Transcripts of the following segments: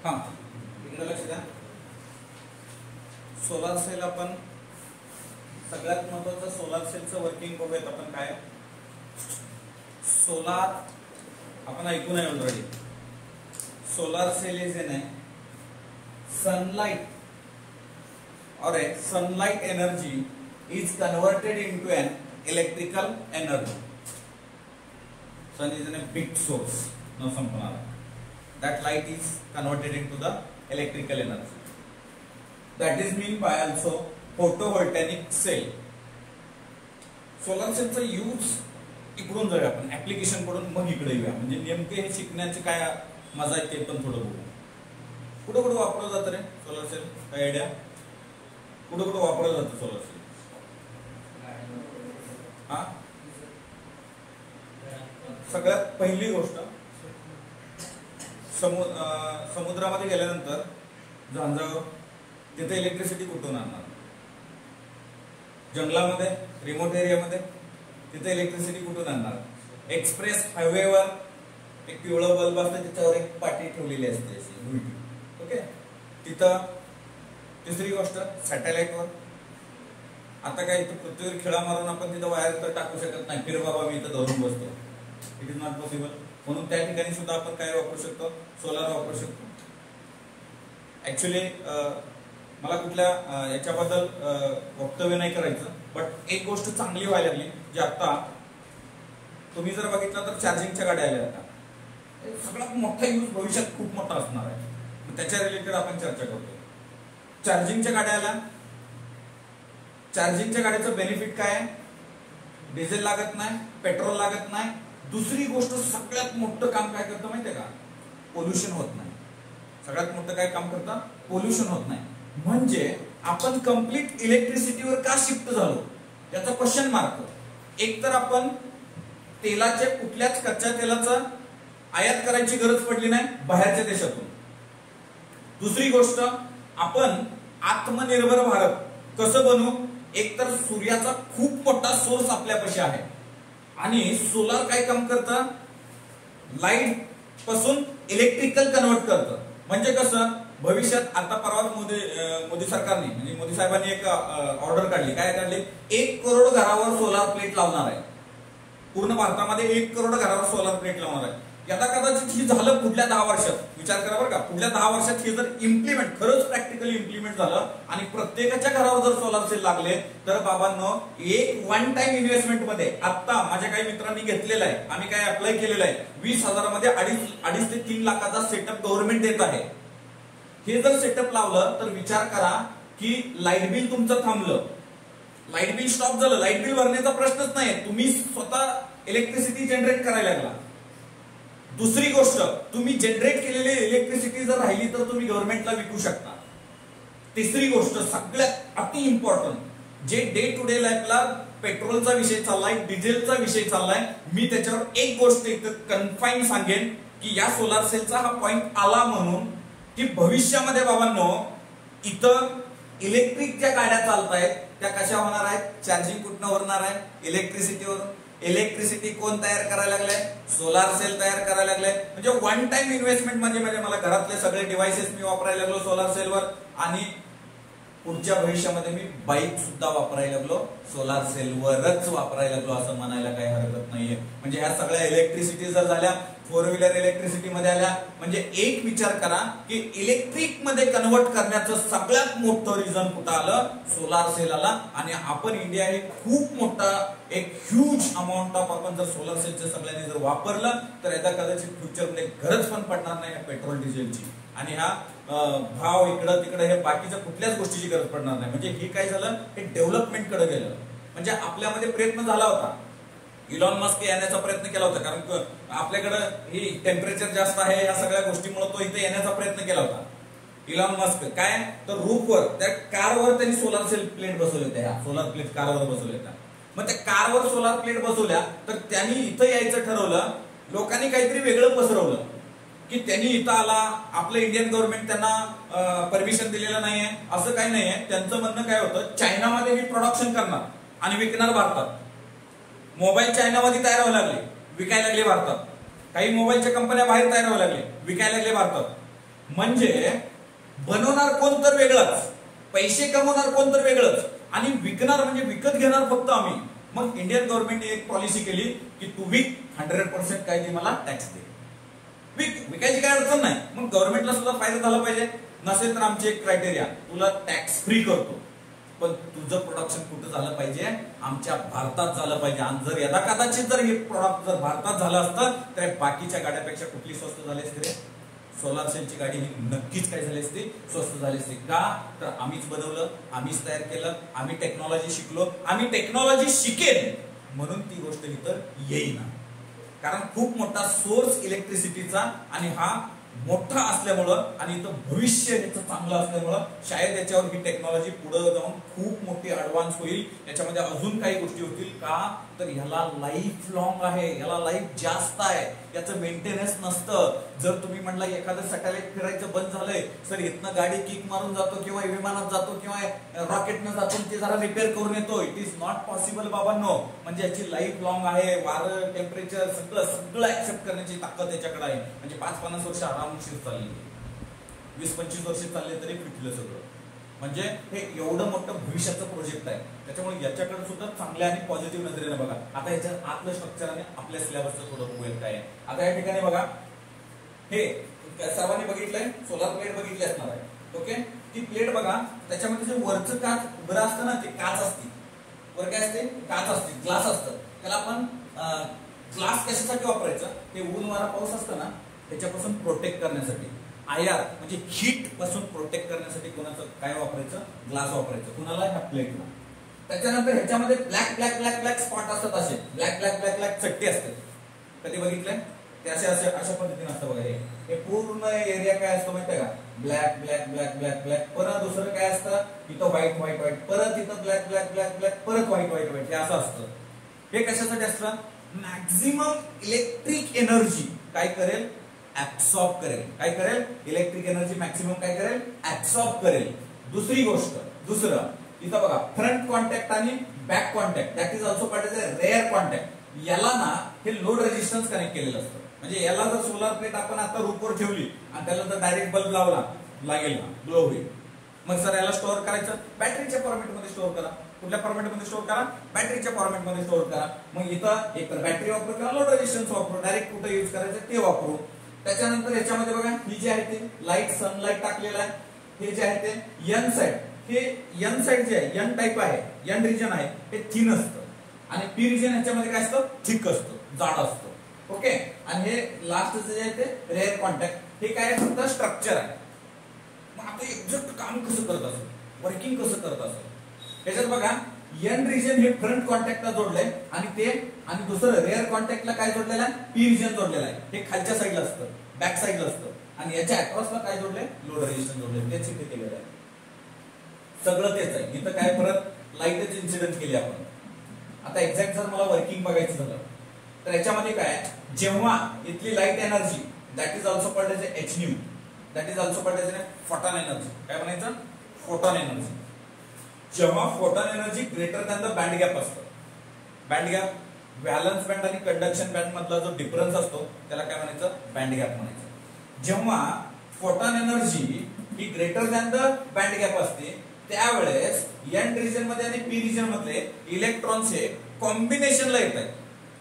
हां इकडे लक्ष द्या. सोलार सेल आपण सगळ्यात महत्त्वाचं सोलार सेलचं वर्किंग बघूयात आपण. काय सोलार आपण ऐकून आहे already. Solar cell is an sunlight or a sunlight energy is converted into an electrical energy. Sun is a big source. No sampanara. That light is converted into the electrical energy. That is meant by also photovoltaic cell. Solar cell चा use इकडून जाऊया आपण application कडून मग इकडे येऊया. म्हणजे नेमके हे शिकण्याचे काय मजा आहे ते पण थोडं बघू. कुठे कुठे वापरलं जातं रे सोलर सेल? काय आयडिया? कुठे कुठे वापरलं जातं सोलर सेल? हा सगळ्यात पहिली गोष्ट समुद्रामध्ये गेल्यानंतर झांजावर तिथे इलेक्ट्रिसिटी कुठून आणणार? जंगलामध्ये रिमोट एरियामध्ये तिथे इलेक्ट्रिसिटी कुठून आणणार? एक्सप्रेस हायवेवर एक पिवळं बल्ब असतं त्याच्यावर एक पाटी ठेवलेली असते अशी. ओके. तिथं तिसरी गोष्ट सॅटेलाइटवर. आता काय इथं पृथ्वीवर खिळा मारून आपण तिथं वायर तर टाकू शकत नाही. फिर बाबा मी इथं धरून बसतो. It is not possible. म्हणून त्या ठिकाणी सुद्धा आपण काय वापरू शकतो? सोलार वापरू शकतो. ऍक्च्युली मला कुठल्या याच्याबद्दल वक्तव्य नाही करायचं, बट एक गोष्ट चांगली व्हायला लागली जी आता तुम्ही जर बघितलं तर चार्जिंगच्या गाड्या आल्या. आता सगळ्यात मोठा यूज भविष्यात खूप मोठा असणार आहे. त्याच्या रिलेटेड आपण चर्चा करतो. चार्जिंगच्या गाड्या आल्या. चार्जिंगच्या गाड्याचं बेनिफिट काय आहे? डिझेल लागत नाही, पेट्रोल लागत नाही. दुसरी गोष्ट सगळ्यात मोठं काम काय करतं माहितीये का? पोल्युशन होत नाही. सगळ्यात मोठं काय काम करतं? पोल्युशन होत नाही. म्हणजे आपण कम्प्लीट इलेक्ट्रिसिटीवर का शिफ्ट झालो त्याचा क्वेश्चन मार्क. एक तर आपण तेलाचे कुठल्याच कच्च्या तेलाचं आयात करायची गरज पडली नाही बाहेरच्या देशातून. दुसरी गोष्ट आपण आत्मनिर्भर भारत कसं बनवू? एक तर सूर्याचा खूप मोठा सोर्स आपल्यापाशी आहे आणि सोलार काय काम करतं? लाईट पासून इलेक्ट्रिकल कन्वर्ट करतं. म्हणजे कसं? भविष्यात आता परवा मोदी सरकारने म्हणजे मोदी साहेबांनी एक ऑर्डर काढली. काय काढली? 1 करोड घरावर सोलार प्लेट लावणार आहे. पूर्ण भारतामध्ये 1 करोड घरावर सोलार प्लेट लावणार आहे. यदा कदाचित ही झालं पुढल्या 10 वर्षात. विचार करा बरं का, पुढल्या 10 वर्षात हे जर इम्प्लिमेंट खरंच प्रॅक्टिकली इम्प्लिमेंट झालं आणि प्रत्येकाच्या घरावर जर सोलार सेल लागले तर बाबांनो एक वन टाइम इन्व्हेस्टमेंट मध्ये आता माझ्या काही मित्रांनी घेतलेला आहे. आम्ही काय अप्लाय केलेला आहे. 20,000 मध्ये 2.5 ते 3 लाखाचा सेटअप गव्हर्नमेंट देत आहे. हे जर सेटअप लावलं तर विचार करा की लाईट बिल तुमचं थांबलं. लाईट बिल स्टॉप झालं. लाईट बिल भरण्याचा प्रश्नच नाही. तुम्ही स्वतः इलेक्ट्रिसिटी जनरेट करायला लागला. दुसरी गोष्ट, तुम्ही जनरेट केलेली इलेक्ट्रिसिटी जर राहिली तर तुम्ही गव्हर्नमेंटला विकू शकता. तिसरी गोष्ट सगळ्यात अति इम्पॉर्टंट, जे डे टू डे लाईफला पेट्रोलचा विषय चाललाय, डिझेलचा विषय चाललाय, मी त्याच्यावर एक गोष्ट इथं कन्फाईन सांगेन की या सोलार सेलचा हा पॉइंट आला म्हणून की भविष्यामध्ये बाबांनो इथं इलेक्ट्रिक ज्या गाड्या चालतायत त्या कशा होणार आहेत? चार्जिंग कुठनं होणार आहे? इलेक्ट्रिसिटीवरून. इलेक्ट्रिसिटी कोण तयार करायला लागलाय? सोलार सेल तयार करायला लागलाय. म्हणजे वन टाइम इन्व्हेस्टमेंट म्हणजे मला घरातले सगळे डिव्हाइसेस मी वापरायला लागलो सोलार सेलवर आणि पुढच्या भविष्यामध्ये मी बाईक सुद्धा वापरायला लागलो सोलार सेलवरच वापरायला लागलो असं म्हणायला काही हरकत नाहीये. म्हणजे ह्या सगळ्या इलेक्ट्रिसिटी जर झाल्या, 4 व्हीलर इलेक्ट्रिसिटी मध्ये आल्या, म्हणजे एक विचार करा की इलेक्ट्रिक मध्ये कन्वर्ट करण्याचं सगळ्यात मोठं रिझन कुठं आलं? सोलार सेल आला. आणि आपण इंडिया हे खूप मोठा एक ह्यूज अमाऊंट ऑफ आपण जर सोलार सेलचं सगळ्यांनी जर वापरलं तर याचा कदाचित फ्युचरमध्ये गरज पण पडणार नाही पेट्रोल डिझेलची. आणि हा भाव इकडं तिकडं हे बाकीच्या कुठल्याच गोष्टीची गरज पडणार नाही. म्हणजे हे काय झालं? हे डेव्हलपमेंट कडे गेलं. म्हणजे आपल्यामध्ये प्रयत्न झाला होता. इलॉन मस्क येण्याचा प्रयत्न केला होता कारण आपल्याकडं ही टेम्परेचर जास्त आहे या सगळ्या गोष्टीमुळे तो इथे येण्याचा प्रयत्न केला होता. इलॉन मस्क काय तर रूफवर त्या कारवर त्यांनी सोलार सेल प्लेट बसवले होत्या. ह्या सोलार प्लेट कारवर बसवल्या होत्या. मग त्या कारवर सोलार प्लेट बसवल्या तर त्यांनी इथं यायचं ठरवलं. लोकांनी काहीतरी वेगळं पसरवलं की त्यांनी इथं आला, आपलं इंडियन गव्हर्नमेंट त्यांना परमिशन दिलेलं नाहीये असं काही नाहीये. त्यांचं म्हणणं काय होतं? चायनामध्ये ही प्रोडक्शन करणार आणि विकणार भारतात. मोबाईल चायनामध्ये तयार व्हायला लागले, विकायला लागले भारतात. काही मोबाईलच्या कंपन्या बाहेर तयार व्हायला लागले, विकायला लागले भारतात. म्हणजे बनवणार कोण तर वेगळंच, पैसे कमवणार कोण तर वेगळंच, आणि विकणार म्हणजे विकत घेणार फक्त आम्ही. मग इंडियन गव्हर्नमेंटने एक पॉलिसी केली की तू विक, 100% काय ते मला टॅक्स दे. विकायची काय अडचण नाही. मग गव्हर्नमेंटला सुद्धा फायदा झाला पाहिजे. नसेल तर आमची एक क्रायटेरिया, तुला टॅक्स फ्री करतो, पण तुझं प्रोडक्शन कुठं झालं पाहिजे, आमच्या भारतात झालं पाहिजे. आणि जर यदा कदाचित जर हे प्रोडक्ट जर भारतात झालं असतं तर बाकीच्या गाड्यापेक्षा कुठली स्वस्त झाली असते रे? सोलार सेलची गाडी ही नक्कीच काय झाली असती, स्वस्त झाली असती. का तर आम्हीच बनवलं, आम्हीच तयार केलं, आम्ही टेक्नॉलॉजी शिकलो, आम्ही टेक्नॉलॉजी शिकेल म्हणून ती गोष्ट इतर येईना. कारण खूप मोठा सोर्स इलेक्ट्रिसिटीचा आणि हा मोठा असल्यामुळं आणि इथं भविष्य याचं चांगलं असल्यामुळं शायद याच्यावर ही टेक्नॉलॉजी पुढे जाऊन खूप मोठी ऍडव्हान्स होईल. याच्यामध्ये अजून काही गोष्टी होतील. का तर ह्याला लाईफ लॉंग आहे, याला लाईफ जास्त आहे, याचं मेंटेनन्स नसतं. जर तुम्ही म्हणला एखादं सॅटेलाइट फिरायचं बंद झालंय सर, इथनं गाडी किक मारून जातो किंवा विमानात जातो किंवा रॉकेटनं जातो, ते जरा रिपेअर करून येतो, इट इज नॉट पॉसिबल बाबांनो. म्हणजे याची लाईफ लॉंग आहे. वारं, टेम्परेचर सगळं ऍक्सेप्ट करण्याची ताकद याच्याकडे आहे. म्हणजे 5-50 वर्ष आरामशीर चालली, 20-25 वर्ष चालले तरी पिटलं सगळं. म्हणजे हे एवढं मोठं भविष्याचं प्रोजेक्ट आहे. त्याच्यामुळे याच्याकडे सुद्धा चांगल्या आणि पॉझिटिव्ह नजरेने बघा. आता याच्या आतलं स्ट्रक्चर आणि आपल्या सिलेबसचं थोडं बघूया काय आहे. आता या ठिकाणी बघा, हे सर्वांनी बघितलंय, सोलार प्लेट बघितली असणार आहे. ओके, ती प्लेट बघा, त्याच्यामध्ये जे वरचं काच उभं असतं ना, ते काच असते. वर काय असते? काच असते, ग्लास असतं. त्याला आपण ग्लास कशासाठी वापरायचं? ते ऊन वारा पाऊस असतं ना, त्याच्यापासून प्रोटेक्ट करण्यासाठी. आयआर म्हणजे हीट पासून प्रोटेक्ट करण्यासाठी कोणाचं काय वापरायचं? ग्लास वापरायचं. कुणाला? ह्या प्लेटला. त्याच्यानंतर ह्याच्यामध्ये black black black black spot असतात, असे ब्लॅक ब्लॅक ब्लॅक ब्लॅक चट्टी असते. कधी बघितलंय? ते असे असे अशा पद्धतीने असतं बघा. हे पूर्ण एरिया काय असतो माहितीये का? Black black black black black. परत दुसरं काय असतं? इथं व्हाईट व्हाईट व्हाईट, परत इथं ब्लॅक ब्लॅक ब्लॅक ब्लॅक, परत व्हाईट व्हाईट व्हाईट. हे असं असतं. हे कशासाठी असतं? मॅक्झिमम इलेक्ट्रिक एनर्जी काय करेल? ऍब्सॉर्ब करेल. काय करेल? इलेक्ट्रिक एनर्जी मॅक्सिमम काय करेल? ऍब्सॉर्ब करेल. दुसरी गोष्ट, दुसरं इथं बघा, फ्रंट कॉन्टॅक्ट आणि back contact, that is also called as rear contact. याला ना हे लोड रेजिस्टन्स कनेक्ट केलेलं असतं. म्हणजे याला जर सोलार प्लेट आपण आता रूपवर ठेवली आणि त्याला जर डायरेक्ट बल्ब लावला, लागेल ना, ग्लो होईल. मग सर याला स्टोअर करायचं, बॅटरीच्या फॉर्मॅटमध्ये स्टोअर करा. कुठल्या फॉर्मॅटमध्ये स्टोअर करा? बॅटरीच्या फॉर्मॅटमध्ये स्टोअर करा. मग इथं एक तर बॅटरी वापरू किंवा लोड रेजिस्टन्स वापरू, डायरेक्ट कुठे यूज करायचं ते वापरू. त्याच्यानंतर याच्यामध्ये बघा, ही जी आहे ते लाईट सनलाईट टाकलेला आहे. हे जे आहे ते यन साइड, हे यन साइड जे आहे, यन टाइप आहे, यन रिजन आहे, हे थिन असतं. आणि पी रिजन ह्याच्यामध्ये काय असतं? थिक असतं, जाड असतं. ओके, आणि हे लास्ट जे आहे ते रेअर कॉन्टॅक्ट. हे काय फक्त स्ट्रक्चर आहे. मग आता एक्झॅक्ट काम कसं करत असेल, वर्किंग कसं करत असेल? याच्यात बघा, एन रिजन हे फ्रंट कॉन्टॅक्टला जोडलंय आणि ते, आणि दुसरं रेअर कॉन्टॅक्टला काय जोडलेलं आहे? पी रिजन जोडलेलं आहे. हे खालच्या साईडला असतं, बॅक साईडला असतं. आणि याच्या अक्रॉसला काय जोडलंय? Load resistance जोडलंय. तेच इथे केलेलं आहे. सगळं तेच आहे. इथं काय परत लाईटच इन्सिडेंट केली आपण. आता एक्झॅक्ट जर मला वर्किंग बघायचं झालं तर याच्यामध्ये काय, जेव्हा इथली light energy, that is also called as h nu, that is also called as photon energy. काय म्हणायचं? Photon energy. जेव्हा photon energy greater than the band gap असतं. बँड गॅप, व्हॅलन्स बँड आणि कंडक्शन बँड मधला जो difference असतो त्याला काय म्हणायचं? बँड गॅप म्हणायचं. जेव्हा photon energy he greater than the band gap असते त्यावेळेस एन रिजन मध्ये आणि पी रिजन मधले इलेक्ट्रॉन्स हे कॉम्बिनेशनला येत आहेत.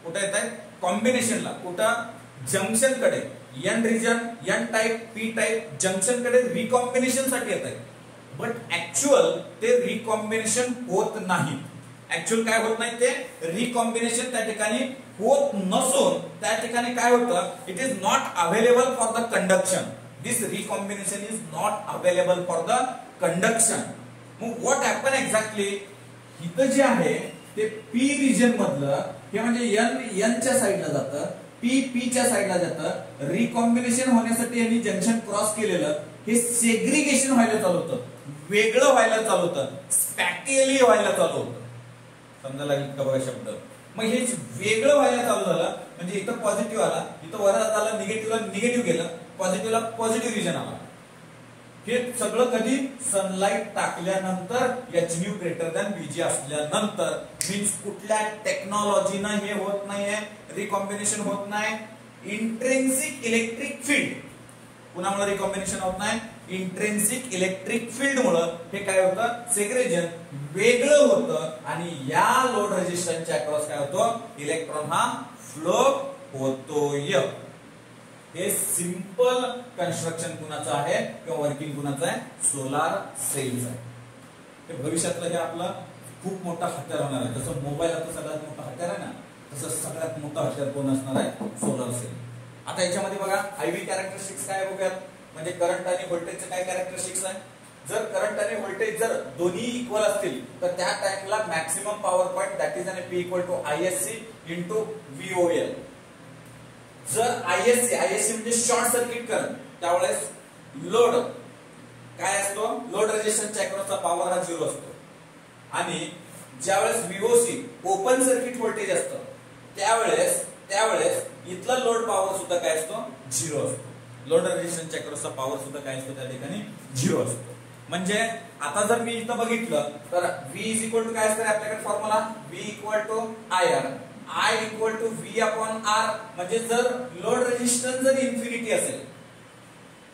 कुठे येत आहेत? कॉम्बिनेशनला. कुठं? जंक्शन कडे. N region, N type, P type junction कडे रिकॉम्बिनेशन साठी येत आहेत. बट ऍक्च्युअल ते रिकॉम्बिनेशन होत नाही. ऍक्च्युअल काय होत नाही? ते रिकॉम्बिनेशन त्या ठिकाणी होत नसून त्या ठिकाणी काय होतं? It is not available for the conduction. This recombination is not available for the conduction. मग व्हॉट हॅपन एक्झॅक्टली? इथं जे आहे ते पी रिजन मधलं हे म्हणजे एन च्या साईडला जातं, पी च्या साईडला जातं. रिकॉम्बिनेशन होण्यासाठी यांनी जंक्शन क्रॉस केलेलं, हे सेग्रिगेशन व्हायला चालू होतं, वेगळं व्हायला चालू होतं, स्पॅटियली व्हायला चालू होतं. समजायला लागेल का बघा शब्द? मग हे वेगळं व्हायला चालू झालं म्हणजे इथं पॉझिटिव्ह आला, इथं वरात आला, निगेटिव्हला निगेटिव्ह गेलं, पॉझिटिव्हला पॉझिटिव्ह रिजन आला. हे सगळं कधी? सनलाईट टाकल्यानंतर, h nu greater than BG असल्यानंतर. मीन्स कुठल्या टेक्नॉलॉजीनं हे होत नाहीये, रिकॉम्बिनेशन होत नाही. इंट्रिन्सिक इलेक्ट्रिक फील्ड, कुणामुळे रिकॉम्बिनेशन होत नाही? इंट्रिन्सिक इलेक्ट्रिक फील्ड मुळे हे काय होतं? सेग्रेगेशन वेगळं होतं आणि या लोड रेजिस्टन्सच्या अक्रॉस काय होतं? इलेक्ट्रॉन हा फ्लो होतोय. हे सिंपल कन्स्ट्रक्शन कुणाचं आहे किंवा वर्किंग कुणाचं आहे? सोलार सेलचं आहे. हे भविष्यातलं हे आपलं खूप मोठा हत्यार होणार आहे. जसं मोबाईल आता सगळ्यात मोठा हत्यार आहे ना, तसं सगळ्यात मोठा हत्यार कोण असणार आहे? Solar cell. आता याच्यामध्ये बघा आयव्ही कॅरेक्टरिस्टिक्स काय बघूयात. म्हणजे करंट आणि व्होल्टेजचे काय कॅरेक्टरिस्टिक्स आहे? जर करंट आणि व्होल्टेज जर दोन्ही इक्वल असतील तर त्या टाइमला maximum power point that is an P equal to ISC into VOL. जर ISC म्हणजे शॉर्ट सर्किट करंट, त्यावेळेस लोड काय असतो? लोड रेजिस्टन्सच्या अक्रॉसचा पॉवर हा 0 असतो. आणि ज्यावेळेस VOC ओपन सर्किट व्होल्टेज असतं त्यावेळेस इथला लोड पॉवर सुद्धा काय असतो? 0 असतो. लोड रेजिस्टन्सच्या अक्रॉसचा पॉवर सुद्धा काय असतो? त्या ठिकाणी 0 असतो. म्हणजे आता जर मी इथं बघितलं तर V इज इक्वल टू काय असतं आपल्याकडे formula? V equal to IR, I equal to V upon R. म्हणजे जर लोड रेजिस्टन्स जर इन्फिनिटी असेल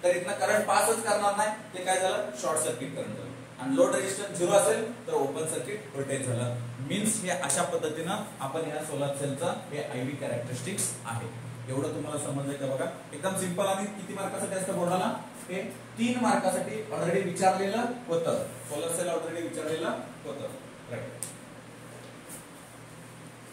तर इथनं करंट पासच करणार नाही, ते काय झालं? शॉर्ट सर्किट करंट झालं. आणि लोड रेजिस्टन्स 0 असेल तर ओपन सर्किट व्होल्टेज झालं. मीन्स हे अशा पद्धतीनं आपण या सोलार सेलचा हे आयव्ही कॅरेक्टरिस्टिक्स आहे. एवढं तुम्हाला समजलंय का? बघा एकदम सिंपल. आणि किती मार्कासाठी असतं बोर्डाला? हे 3 मार्कासाठी ऑलरेडी विचारलेलं होतं. सोलार सेल ऑलरेडी विचारलेलं होतं. राईट.